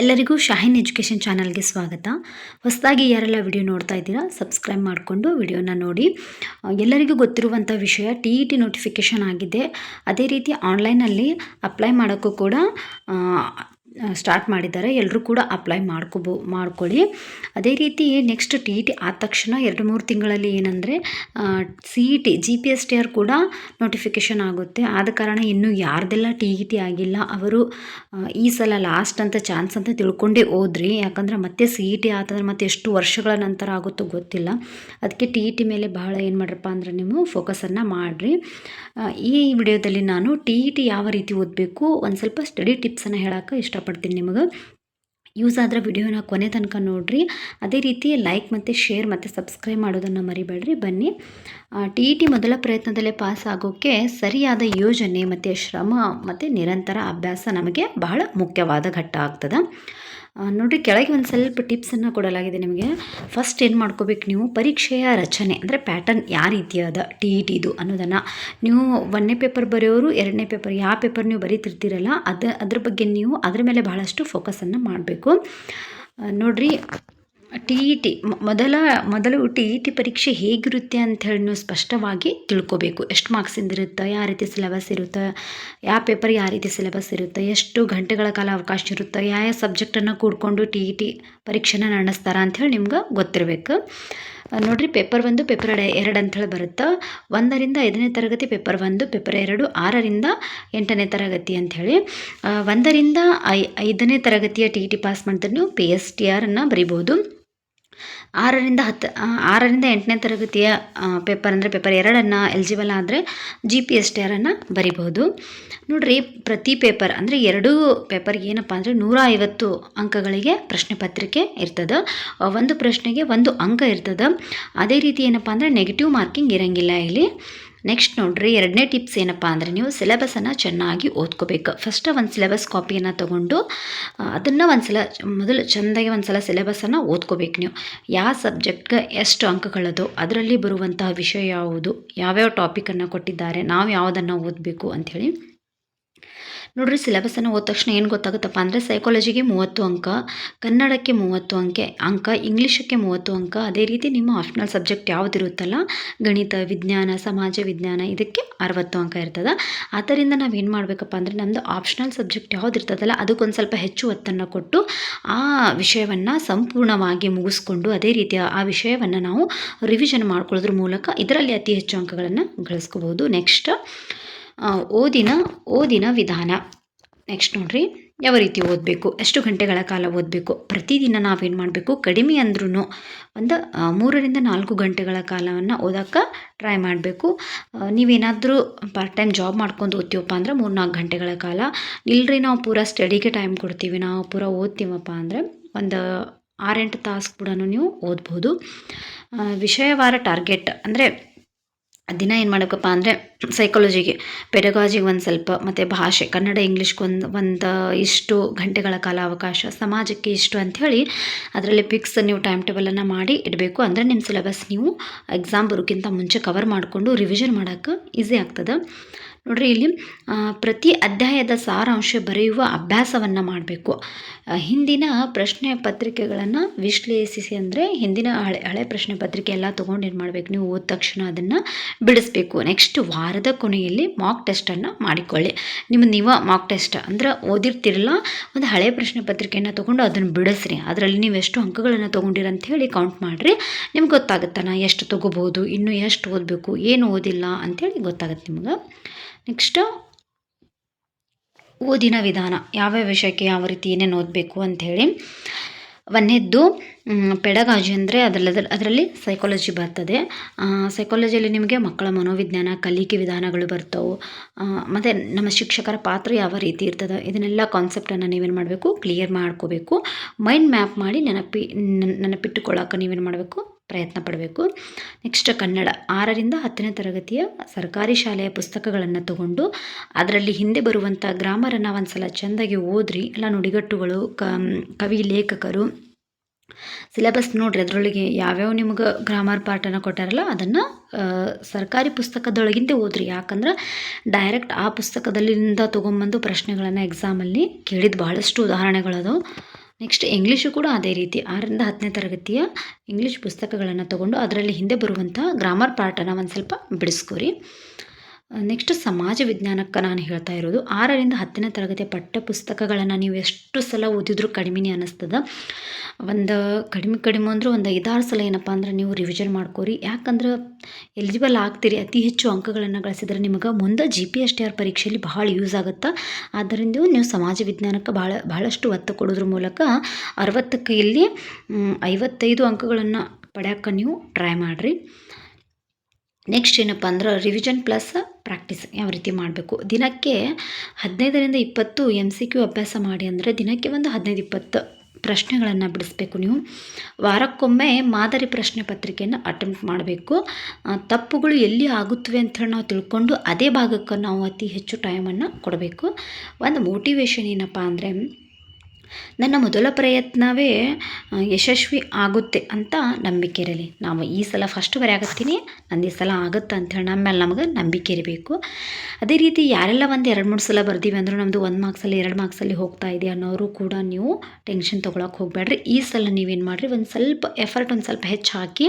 ಎಲ್ಲರಿಗೂ ಶಾಹಿನ್ ಎಜುಕೇಷನ್ ಚಾನಲ್ಗೆ ಸ್ವಾಗತ. ಹೊಸದಾಗಿ ಯಾರೆಲ್ಲ ವಿಡಿಯೋ ನೋಡ್ತಾ ಇದ್ದೀರಾ ಸಬ್ಸ್ಕ್ರೈಬ್ ಮಾಡಿಕೊಂಡು ವಿಡಿಯೋನ ನೋಡಿ. ಎಲ್ಲರಿಗೂ ಗೊತ್ತಿರುವಂಥ ವಿಷಯ TET ನೋಟಿಫಿಕೇಷನ್ ಆಗಿದೆ. ಅದೇ ರೀತಿ ಆನ್ಲೈನಲ್ಲಿ ಅಪ್ಲೈ ಮಾಡೋಕ್ಕೂ ಕೂಡ ಸ್ಟಾರ್ಟ್ ಮಾಡಿದ್ದಾರೆ. ಎಲ್ಲರೂ ಕೂಡ ಅಪ್ಲೈ ಮಾಡ್ಕೊಳ್ಳಿ. ಅದೇ ರೀತಿ ನೆಕ್ಸ್ಟ್ TET ಆದ ತಕ್ಷಣ 2-3 ತಿಂಗಳಲ್ಲಿ ಏನಂದರೆ CET GPSTR ಕೂಡ ನೋಟಿಫಿಕೇಷನ್ ಆಗುತ್ತೆ. ಆದ ಕಾರಣ ಇನ್ನೂ ಯಾರ್ದೆಲ್ಲ TET ಆಗಿಲ್ಲ ಅವರು ಈ ಸಲ ಲಾಸ್ಟ್ ಅಂತ ಚಾನ್ಸ್ ಅಂತ ತಿಳ್ಕೊಂಡೇ ಹೋದ್ರಿ. ಯಾಕಂದರೆ ಮತ್ತೆ CET ಆತಂದ್ರೆ ಮತ್ತೆ ಎಷ್ಟು ವರ್ಷಗಳ ನಂತರ ಆಗುತ್ತೋ ಗೊತ್ತಿಲ್ಲ. ಅದಕ್ಕೆ TET ಮೇಲೆ ಬಹಳ ಏನು ಮಾಡ್ರಪ್ಪ ಅಂದರೆ ನೀವು ಫೋಕಸನ್ನು ಮಾಡಿರಿ. ಈ ವಿಡಿಯೋದಲ್ಲಿ ನಾನು TET ಯಾವ ರೀತಿ ಓದಬೇಕು ಒಂದು ಸ್ವಲ್ಪ ಸ್ಟಡಿ ಟಿಪ್ಸನ್ನು ಹೇಳೋಕ್ಕೆ ಇಷ್ಟಪಡ್ತೀನಿ. ನಿಮಗೆ ಯೂಸ್ ಆದರೆ ವಿಡಿಯೋನ ಕೊನೆ ತನಕ ನೋಡಿರಿ. ಅದೇ ರೀತಿ ಲೈಕ್ ಮತ್ತು ಶೇರ್ ಮತ್ತು ಸಬ್ಸ್ಕ್ರೈಬ್ ಮಾಡೋದನ್ನು ಮರಿಬೇಡ್ರಿ. ಬನ್ನಿ, TET ಮೊದಲ ಪ್ರಯತ್ನದಲ್ಲೇ ಪಾಸ್ ಆಗೋಕ್ಕೆ ಸರಿಯಾದ ಯೋಜನೆ ಮತ್ತು ಶ್ರಮ ಮತ್ತು ನಿರಂತರ ಅಭ್ಯಾಸ ನಮಗೆ ಬಹಳ ಮುಖ್ಯವಾದ ಘಟ್ಟ ಆಗ್ತದೆ. ನೋಡಿರಿ, ಕೆಳಗೆ ಒಂದು ಸ್ವಲ್ಪ ಟಿಪ್ಸನ್ನು ಕೊಡಲಾಗಿದೆ ನಿಮಗೆ. ಫಸ್ಟ್ ಏನು ಮಾಡ್ಕೋಬೇಕು, ನೀವು ಪರೀಕ್ಷೆಯ ರಚನೆ ಅಂದರೆ ಪ್ಯಾಟರ್ನ್ ಯಾವ ರೀತಿ ಅದ TETದು ಅನ್ನೋದನ್ನು ನೀವು 1ನೇ ಪೇಪರ್ ಬರೆಯೋರು 2ನೇ ಪೇಪರ್ ಯಾವ ಪೇಪರ್ ನೀವು ಬರೀತಿರ್ತೀರಲ್ಲ ಅದ್ರ ಬಗ್ಗೆ ನೀವು ಅದ್ರ ಮೇಲೆ ಬಹಳಷ್ಟು ಫೋಕಸನ್ನು ಮಾಡಬೇಕು. ನೋಡಿರಿ, TET ಮೊದಲು TET ಪರೀಕ್ಷೆ ಹೇಗಿರುತ್ತೆ ಅಂಥೇಳಿ ನೀವು ಸ್ಪಷ್ಟವಾಗಿ ತಿಳ್ಕೊಬೇಕು. ಎಷ್ಟು ಮಾರ್ಕ್ಸಿಂದ ಇರುತ್ತೆ, ಯಾವ ರೀತಿ ಸಿಲೆಬಸ್ ಇರುತ್ತೆ, ಯಾವ ಪೇಪರ್ ಯಾವ ರೀತಿ ಸಿಲೆಬಸ್ ಇರುತ್ತೆ, ಎಷ್ಟು ಗಂಟೆಗಳ ಕಾಲ ಅವಕಾಶ ಇರುತ್ತೆ, ಯಾವ ಸಬ್ಜೆಕ್ಟನ್ನು ಕೂಡ್ಕೊಂಡು TET ಪರೀಕ್ಷೆನ ನಡೆಸ್ತಾರೆ ಅಂಥೇಳಿ ನಿಮ್ಗೆ ಗೊತ್ತಿರಬೇಕು. ನೋಡಿರಿ, ಪೇಪರ್ 1 ಪೇಪರ್ 2 ಅಂಥೇಳಿ ಬರುತ್ತೆ. 1ರಿಂದ 5ನೇ ತರಗತಿ ಪೇಪರ್ 1, ಪೇಪರ್ 2 6ರಿಂದ 8ನೇ ತರಗತಿ ಅಂಥೇಳಿ. 1ರಿಂದ 5ನೇ ತರಗತಿಯ TET ಪಾಸ್ ಮಾಡಿದ್ರೆ ನೀವು PSTR ಬರಿಬೋದು. 6ರಿಂದ 8ನೇ ತರಗತಿಯ ಪೇಪರ್ ಅಂದರೆ ಪೇಪರ್ 2 ಎಲಿಜಿಬಲ್ ಆದರೆ GPSTR ಬರಿಬೋದು. ನೋಡಿರಿ, ಪ್ರತಿ ಪೇಪರ್ ಅಂದರೆ 2 ಪೇಪರ್ಗೆ ಏನಪ್ಪ ಅಂದರೆ 150 ಅಂಕಗಳಿಗೆ ಪ್ರಶ್ನೆ ಪತ್ರಿಕೆ ಇರ್ತದೆ. ಒಂದು ಪ್ರಶ್ನೆಗೆ 1 ಅಂಕ ಇರ್ತದೆ. ಅದೇ ರೀತಿ ಏನಪ್ಪ ಅಂದರೆ ನೆಗೆಟಿವ್ ಮಾರ್ಕಿಂಗ್ ಇರೋಂಗಿಲ್ಲ ಇಲ್ಲಿ. ನೆಕ್ಸ್ಟ್ ನೋಡಿರಿ, 2ನೇ ಟಿಪ್ಸ್ ಏನಪ್ಪ ಅಂದರೆ ನೀವು ಸಿಲೆಬಸನ್ನು ಚೆನ್ನಾಗಿ ಓದ್ಕೋಬೇಕು. ಫಸ್ಟ್ ಒಂದು ಸಿಲೆಬಸ್ ಕಾಪಿಯನ್ನು ತೊಗೊಂಡು ಅದನ್ನು ಮೊದಲು ಚೆಂದಾಗಿ ಒಂದು ಸಲ ಸಿಲೆಬಸನ್ನು ಓದ್ಕೋಬೇಕು. ನೀವು ಯಾವ ಸಬ್ಜೆಕ್ಟ್ಗೆ ಎಷ್ಟು ಅಂಕಗಳದು, ಅದರಲ್ಲಿ ಬರುವಂತಹ ವಿಷಯ ಯಾವುದು, ಯಾವ್ಯಾವ ಟಾಪಿಕನ್ನು ಕೊಟ್ಟಿದ್ದಾರೆ, ನಾವು ಯಾವುದನ್ನು ಓದಬೇಕು ಅಂಥೇಳಿ ನೋಡಿರಿ. ಸಿಲೆಬಸನ್ನು ಓದ ತಕ್ಷಣ ಏನು ಗೊತ್ತಾಗುತ್ತಪ್ಪ ಅಂದರೆ ಸೈಕಾಲಜಿಗೆ 30 ಅಂಕ, ಕನ್ನಡಕ್ಕೆ 30 ಅಂಕ, ಇಂಗ್ಲೀಷಕ್ಕೆ 30 ಅಂಕ. ಅದೇ ರೀತಿ ನಿಮ್ಮ ಆಪ್ಷನಲ್ ಸಬ್ಜೆಕ್ಟ್ ಯಾವುದಿರುತ್ತಲ್ಲ, ಗಣಿತ, ವಿಜ್ಞಾನ, ಸಮಾಜ ವಿಜ್ಞಾನ, ಇದಕ್ಕೆ 60 ಅಂಕ ಇರ್ತದೆ. ಆದ್ದರಿಂದ ನಾವೇನು ಮಾಡಬೇಕಪ್ಪ ಅಂದರೆ ನಮ್ಮದು ಆಪ್ಷನಲ್ ಸಬ್ಜೆಕ್ಟ್ ಯಾವುದಿರ್ತದಲ್ಲ ಅದಕ್ಕೊಂದು ಸ್ವಲ್ಪ ಹೆಚ್ಚು ಒತ್ತನ್ನು ಕೊಟ್ಟು ಆ ವಿಷಯವನ್ನು ಸಂಪೂರ್ಣವಾಗಿ ಮುಗಿಸ್ಕೊಂಡು ಅದೇ ರೀತಿ ಆ ವಿಷಯವನ್ನು ನಾವು ರಿವಿಷನ್ ಮಾಡ್ಕೊಳ್ಳೋದ್ರ ಮೂಲಕ ಇದರಲ್ಲಿ ಅತಿ ಹೆಚ್ಚು ಅಂಕಗಳನ್ನು ಗಳಿಸ್ಕೋಬೋದು. ನೆಕ್ಸ್ಟ್ ಓದಿನ ವಿಧಾನ. ನೆಕ್ಸ್ಟ್ ನೋಡಿರಿ, ಯಾವ ರೀತಿ ಓದಬೇಕು, ಎಷ್ಟು ಗಂಟೆಗಳ ಕಾಲ ಓದಬೇಕು. ಪ್ರತಿದಿನ ನಾವೇನು ಮಾಡಬೇಕು, ಕಡಿಮೆ ಅಂದ್ರೂ ಒಂದು 3ರಿಂದ 4 ಗಂಟೆಗಳ ಕಾಲವನ್ನು ಓದೋಕ್ಕೆ ಟ್ರೈ ಮಾಡಬೇಕು. ನೀವೇನಾದರೂ ಪಾರ್ಟ್ ಟೈಮ್ ಜಾಬ್ ಮಾಡ್ಕೊಂಡು ಓದ್ತೀವಪ್ಪ ಅಂದ್ರೆ 3-4 ಗಂಟೆಗಳ ಕಾಲ. ಇಲ್ಲರಿ ನಾವು ಪೂರಾ ಸ್ಟಡಿಗೆ ಟೈಮ್ ಕೊಡ್ತೀವಿ, ನಾವು ಪೂರಾ ಓದ್ತೀವಪ್ಪ ಅಂದರೆ ಒಂದು 6-8 ತಾಸು ಕೂಡ ನೀವು ಓದ್ಬೋದು. ವಿಷಯವಾರ ಟಾರ್ಗೆಟ್ ಅಂದರೆ ದಿನ ಏನು ಮಾಡಬೇಕಪ್ಪ ಅಂದರೆ ಸೈಕಾಲಜಿಗೆ, ಪೆಡಗಾಜಿಗೆ ಒಂದು ಸ್ವಲ್ಪ, ಮತ್ತು ಭಾಷೆ ಕನ್ನಡ ಇಂಗ್ಲೀಷ್ಗೆ ಒಂದು ಇಷ್ಟು ಗಂಟೆಗಳ ಕಾಲ ಅವಕಾಶ, ಸಮಾಜಕ್ಕೆ ಇಷ್ಟು ಅಂಥೇಳಿ ಅದರಲ್ಲಿ ಫಿಕ್ಸ್ ನೀವು ಟೈಮ್ ಟೇಬಲನ್ನು ಮಾಡಿ ಇಡಬೇಕು. ಅಂದರೆ ನಿಮ್ಮ ಸಿಲೆಬಸ್ ನೀವು ಎಕ್ಸಾಮ್ ಬರೋಕ್ಕಿಂತ ಮುಂಚೆ ಕವರ್ ಮಾಡಿಕೊಂಡು ರಿವಿಷನ್ ಮಾಡೋಕ್ಕೆ ಈಸಿ ಆಗ್ತದೆ. ನೋಡಿರಿ, ಇಲ್ಲಿ ಪ್ರತಿ ಅಧ್ಯಾಯದ ಸಾರಾಂಶ ಬರೆಯುವ ಅಭ್ಯಾಸವನ್ನು ಮಾಡಬೇಕು. ಹಿಂದಿನ ಪ್ರಶ್ನೆ ಪತ್ರಿಕೆಗಳನ್ನು ವಿಶ್ಲೇಷಿಸಿ, ಅಂದರೆ ಹಿಂದಿನ ಹಳೆ ಪ್ರಶ್ನೆ ಪತ್ರಿಕೆ ಎಲ್ಲ ತೊಗೊಂಡು ಏನು ಮಾಡಬೇಕು, ನೀವು ಓದ ತಕ್ಷಣ ಅದನ್ನು ಬಿಡಿಸ್ಬೇಕು. ನೆಕ್ಸ್ಟ್ ವಾರದ ಕೊನೆಯಲ್ಲಿ ಮಾಕ್ ಟೆಸ್ಟನ್ನು ಮಾಡಿಕೊಳ್ಳಿ. ನೀವು ಮಾಕ್ ಟೆಸ್ಟ್ ಅಂದರೆ ಓದಿರ್ತಿರಲ್ಲ, ಒಂದು ಹಳೆ ಪ್ರಶ್ನೆ ಪತ್ರಿಕೆಯನ್ನು ತೊಗೊಂಡು ಅದನ್ನು ಬಿಡಿಸ್ರಿ. ಅದರಲ್ಲಿ ನೀವು ಎಷ್ಟು ಅಂಕಗಳನ್ನು ತೊಗೊಂಡಿರ ಅಂತ ಹೇಳಿ ಕೌಂಟ್ ಮಾಡಿರಿ. ನಿಮ್ಗೆ ಗೊತ್ತಾಗುತ್ತೆ ನಾ ಎಷ್ಟು ತೊಗೋಬೋದು, ಇನ್ನೂ ಎಷ್ಟು ಓದಬೇಕು, ಏನು ಓದಿಲ್ಲ ಅಂಥೇಳಿ ಗೊತ್ತಾಗುತ್ತೆ ನಿಮ್ಗೆ. ನೆಕ್ಸ್ಟ್ ಓದಿನ ವಿಧಾನ, ಯಾವ್ಯಾವ ವಿಷಯಕ್ಕೆ ಯಾವ ರೀತಿ ಏನೇನು ಓದಬೇಕು ಅಂಥೇಳಿ. 1ನೇದ್ದು ಪೆಡಗಾಜಿ ಅಂದರೆ ಅದರಲ್ಲಿ ಸೈಕಾಲಜಿ ಬರ್ತದೆ. ಸೈಕಾಲಜಿಯಲ್ಲಿ ನಿಮಗೆ ಮಕ್ಕಳ ಮನೋವಿಜ್ಞಾನ, ಕಲಿಕೆ ವಿಧಾನಗಳು ಬರ್ತವೆ. ಮತ್ತು ನಮ್ಮ ಶಿಕ್ಷಕರ ಪಾತ್ರ ಯಾವ ರೀತಿ ಇರ್ತದೆ, ಇದನ್ನೆಲ್ಲ ಕಾನ್ಸೆಪ್ಟನ್ನು ನೀವೇನು ಮಾಡಬೇಕು, ಕ್ಲಿಯರ್ ಮಾಡ್ಕೋಬೇಕು. ಮೈಂಡ್ ಮ್ಯಾಪ್ ಮಾಡಿ ನೆನಪಿಟ್ಟುಕೊಳ್ಳೋಕೆ ನೀವೇನು ಮಾಡಬೇಕು, ಪ್ರಯತ್ನ ಪಡಬೇಕು. ನೆಕ್ಸ್ಟ್ ಕನ್ನಡ 6ರಿಂದ 10ನೇ ತರಗತಿಯ ಸರ್ಕಾರಿ ಶಾಲೆಯ ಪುಸ್ತಕಗಳನ್ನು ತಗೊಂಡು ಅದರಲ್ಲಿ ಹಿಂದೆ ಬರುವಂಥ ಗ್ರಾಮರನ್ನು ಒಂದು ಸಲ ಚೆಂದಾಗಿ ಓದ್ರಿ. ಎಲ್ಲ ನುಡಿಗಟ್ಟುಗಳು, ಕವಿ ಲೇಖಕರು ಸಿಲೆಬಸ್ ನೋಡಿರಿ ಅದರೊಳಗೆ ಯಾವ್ಯಾವ ನಿಮ್ಗೆ ಗ್ರಾಮರ್ ಪಾರ್ಟನ್ನು ಕೊಟ್ಟಾರಲ್ಲ ಅದನ್ನು ಸರ್ಕಾರಿ ಪುಸ್ತಕದೊಳಗಿಂದ ಓದ್ರಿ. ಯಾಕಂದ್ರೆ ಡೈರೆಕ್ಟ್ ಆ ಪುಸ್ತಕದಲ್ಲಿಂದ ತೊಗೊಂಬಂದು ಪ್ರಶ್ನೆಗಳನ್ನು ಎಕ್ಸಾಮಲ್ಲಿ ಕೇಳಿದ ಭಾಳಷ್ಟು ಉದಾಹರಣೆಗಳದು. ನೆಕ್ಸ್ಟ್ ಇಂಗ್ಲೀಷು ಕೂಡ ಅದೇ ರೀತಿ 6ರಿಂದ 10ನೇ ತರಗತಿಯ ಇಂಗ್ಲೀಷ್ ಪುಸ್ತಕಗಳನ್ನು ತೊಗೊಂಡು ಅದರಲ್ಲಿ ಹಿಂದೆ ಬರುವಂಥ ಗ್ರಾಮರ್ ಪಾರ್ಟನ್ನು ಒಂದು ಸ್ವಲ್ಪ ಬಿಡಿಸ್ಕೊರಿ. ನೆಕ್ಸ್ಟ್ ಸಮಾಜ ವಿಜ್ಞಾನಕ್ಕೆ ನಾನು ಹೇಳ್ತಾ ಇರೋದು 6ರಿಂದ 10ನೇ ತರಗತಿಯ ಪಠ್ಯ ಪುಸ್ತಕಗಳನ್ನು ನೀವು ಎಷ್ಟು ಸಲ ಓದಿದ್ರೂ ಕಡಿಮೆನೇ ಅನ್ನಿಸ್ತದೆ. ಒಂದು ಕಡಿಮೆ ಅಂದ್ರೆ ಒಂದು 5-6 ಸಲ ಏನಪ್ಪ ಅಂದ್ರೆ ನೀವು ರಿವಿಷನ್ ಮಾಡ್ಕೋರಿ. ಯಾಕಂದ್ರೆ ಎಲಿಜಿಬಲ್ ಆಗ್ತೀರಿ, ಅತಿ ಹೆಚ್ಚು ಅಂಕಗಳನ್ನು ಗಳಿಸಿದ್ರೆ ನಿಮಗೆ ಮುಂದೆ GPSTR ಪರೀಕ್ಷೆಯಲ್ಲಿ ಭಾಳ ಯೂಸ್ ಆಗುತ್ತೆ. ಆದ್ದರಿಂದ ನೀವು ಸಮಾಜ ವಿಜ್ಞಾನಕ್ಕೆ ಭಾಳಷ್ಟು ಒತ್ತು ಕೊಡೋದ್ರ ಮೂಲಕ 60ಕ್ಕೆ ಇಲ್ಲಿ 55 ಅಂಕಗಳನ್ನು ಪಡ್ಯೋಕ್ಕೆ ನೀವು ಟ್ರೈ ಮಾಡಿರಿ. ನೆಕ್ಸ್ಟ್ ಏನಪ್ಪ ಅಂದ್ರೆ ರಿವಿಷನ್ ಪ್ಲಸ್ ಪ್ರಾಕ್ಟೀಸ್ ಯಾವ ರೀತಿ ಮಾಡಬೇಕು. ದಿನಕ್ಕೆ 15ರಿಂದ 20 MCQ ಅಭ್ಯಾಸ ಮಾಡಿ. ಅಂದರೆ ದಿನಕ್ಕೆ ಒಂದು 15-20 ಪ್ರಶ್ನೆಗಳನ್ನು ಬಿಡಿಸ್ಬೇಕು. ನೀವು ವಾರಕ್ಕೊಮ್ಮೆ ಮಾದರಿ ಪ್ರಶ್ನೆ ಪತ್ರಿಕೆಯನ್ನು ಅಟೆಂಪ್ಟ್ ಮಾಡಬೇಕು. ತಪ್ಪುಗಳು ಎಲ್ಲಿ ಆಗುತ್ತವೆ ಅಂತ ನಾವು ತಿಳ್ಕೊಂಡು ಅದೇ ಭಾಗಕ್ಕೆ ನಾವು ಅತಿ ಹೆಚ್ಚು ಟೈಮನ್ನು ಕೊಡಬೇಕು. ಒಂದು ಮೋಟಿವೇಶನ್ ಏನಪ್ಪ ಅಂದರೆ ನನ್ನ ಮೊದಲ ಪ್ರಯತ್ನವೇ ಯಶಸ್ವಿ ಆಗುತ್ತೆ ಅಂತ ನಂಬಿಕೆ ಇರಲಿ. ನಾವು ಈ ಸಲ ಫಸ್ಟ್ ಬರೆಯಾಕತ್ತೀನಿ, ನಂದು ಈ ಸಲ ಆಗುತ್ತೆ ಅಂಥೇಳಿ ನಮ್ಮೇಲೆ ನಮಗೆ ನಂಬಿಕೆ ಇರಬೇಕು. ಅದೇ ರೀತಿ ಯಾರೆಲ್ಲ ಒಂದು 2-3 ಸಲ ಬರ್ದೀವಿ ಅಂದರೂ ನಮ್ಮದು 1 ಮಾರ್ಕ್ಸಲ್ಲಿ 2 ಮಾರ್ಕ್ಸಲ್ಲಿ ಹೋಗ್ತಾ ಇದೆ ಅನ್ನೋರು ಕೂಡ ನೀವು ಟೆನ್ಷನ್ ತೊಗೊಳಕ್ಕೆ ಹೋಗಬೇಡ್ರಿ. ಈ ಸಲ ನೀವೇನು ಮಾಡಿರಿ, ಒಂದು ಸ್ವಲ್ಪ ಎಫರ್ಟ್ ಒಂದು ಸ್ವಲ್ಪ ಹೆಚ್ಚು ಹಾಕಿ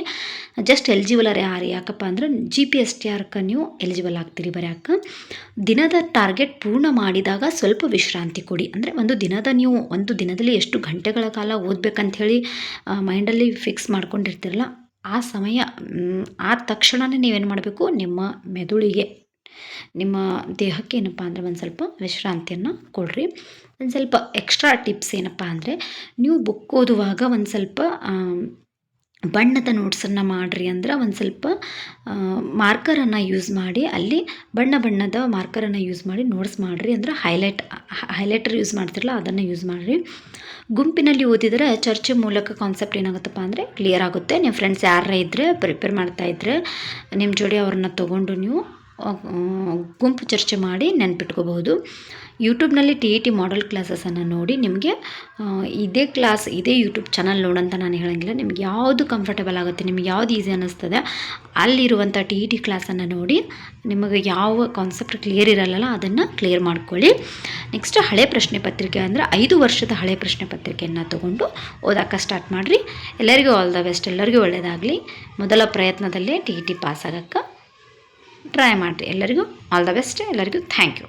ಜಸ್ಟ್ ಎಲಿಜಿಬಲ್ ಯಾರು, ಯಾಕಪ್ಪ ಅಂದ್ರೆ GPSTRಕ್ಕೆ ನೀವು ಎಲಿಜಿಬಲ್ ಆಗ್ತೀರಿ ಬರೆಯೋಕೆ. ದಿನದ ಟಾರ್ಗೆಟ್ ಪೂರ್ಣ ಮಾಡಿದಾಗ ಸ್ವಲ್ಪ ವಿಶ್ರಾಂತಿ ಕೊಡಿ. ಅಂದರೆ ಒಂದು ದಿನದಲ್ಲಿ ಎಷ್ಟು ಗಂಟೆಗಳ ಕಾಲ ಓದಬೇಕಂಥೇಳಿ ಮೈಂಡಲ್ಲಿ ಫಿಕ್ಸ್ ಮಾಡ್ಕೊಂಡಿರ್ತೀರಲ್ಲ, ಆ ಸಮಯ ಆದ ತಕ್ಷಣವೇ ನೀವೇನು ಮಾಡಬೇಕು, ನಿಮ್ಮ ಮೆದುಳಿಗೆ ನಿಮ್ಮ ದೇಹಕ್ಕೆ ಏನಪ್ಪ ಅಂದರೆ ಒಂದು ಸ್ವಲ್ಪ ವಿಶ್ರಾಂತಿಯನ್ನು ಕೊಡ್ರಿ. ಒಂದು ಸ್ವಲ್ಪ ಎಕ್ಸ್ಟ್ರಾ ಟಿಪ್ಸ್ ಏನಪ್ಪ ಅಂದರೆ ನೀವು ಬುಕ್ ಓದುವಾಗ ಒಂದು ಸ್ವಲ್ಪ ಬಣ್ಣದ ನೋಟ್ಸನ್ನು ಮಾಡಿರಿ. ಅಂದ್ರೆ ಒಂದು ಸ್ವಲ್ಪ ಮಾರ್ಕರನ್ನು ಯೂಸ್ ಮಾಡಿ, ಅಲ್ಲಿ ಬಣ್ಣದ ಮಾರ್ಕರನ್ನು ಯೂಸ್ ಮಾಡಿ ನೋಟ್ಸ್ ಮಾಡಿರಿ. ಅಂದರೆ ಹೈಲೈಟರ್ ಯೂಸ್ ಮಾಡ್ತಿರಲ್ಲ ಅದನ್ನು ಯೂಸ್ ಮಾಡಿರಿ. ಗುಂಪಿನಲ್ಲಿ ಓದಿದರೆ ಚರ್ಚೆ ಮೂಲಕ ಕಾನ್ಸೆಪ್ಟ್ ಏನಾಗುತ್ತಪ್ಪ ಅಂದರೆ ಕ್ಲಿಯರ್ ಆಗುತ್ತೆ. ನಿಮ್ಮ ಫ್ರೆಂಡ್ಸ್ ಯಾರ ಇದ್ದರೆ ಪ್ರಿಪೇರ್ ಮಾಡ್ತಾಯಿದ್ರೆ ನಿಮ್ಮ ಜೋಡಿ ಅವ್ರನ್ನ ತೊಗೊಂಡು ನೀವು ಗುಂಪು ಚರ್ಚೆ ಮಾಡಿ ನೆನ್ಪಿಟ್ಕೋಬಹುದು. ಯೂಟ್ಯೂಬ್ನಲ್ಲಿ TET ಮಾಡೆಲ್ ಕ್ಲಾಸಸನ್ನು ನೋಡಿ ನಿಮಗೆ ಇದೇ ಯೂಟ್ಯೂಬ್ ಚಾನಲ್ ನೋಡಂತ ನಾನು ಹೇಳೋಂಗಿಲ್ಲ. ನಿಮ್ಗೆ ಯಾವುದು ಕಂಫರ್ಟಬಲ್ ಆಗುತ್ತೆ, ನಿಮ್ಗೆ ಯಾವುದು ಈಸಿ ಅನ್ನಿಸ್ತದೆ ಅಲ್ಲಿರುವಂಥ TET ಕ್ಲಾಸನ್ನು ನೋಡಿ. ನಿಮಗೆ ಯಾವ ಕಾನ್ಸೆಪ್ಟ್ ಕ್ಲಿಯರ್ ಇರಲ್ಲ ಅದನ್ನು ಕ್ಲಿಯರ್ ಮಾಡ್ಕೊಳ್ಳಿ. ನೆಕ್ಸ್ಟ್ ಹಳೆ ಪ್ರಶ್ನೆ ಪತ್ರಿಕೆ ಅಂದರೆ 5 ವರ್ಷದ ಹಳೆ ಪ್ರಶ್ನೆ ಪತ್ರಿಕೆಯನ್ನು ತೊಗೊಂಡು ಓದೋಕ್ಕೆ ಸ್ಟಾರ್ಟ್ ಮಾಡಿರಿ. ಎಲ್ಲರಿಗೂ ಆಲ್ ದ ಬೆಸ್ಟ್, ಎಲ್ಲರಿಗೂ ಒಳ್ಳೆಯದಾಗಲಿ. ಮೊದಲ ಪ್ರಯತ್ನದಲ್ಲೇ TET ಪಾಸ್ ಆಗೋಕ್ಕೆ ಟ್ರೈ ಮಾಡಿರಿ. ಎಲ್ಲರಿಗೂ ಆಲ್ ದ ಬೆಸ್ಟ್, ಎಲ್ಲರಿಗೂ ಥ್ಯಾಂಕ್ ಯು.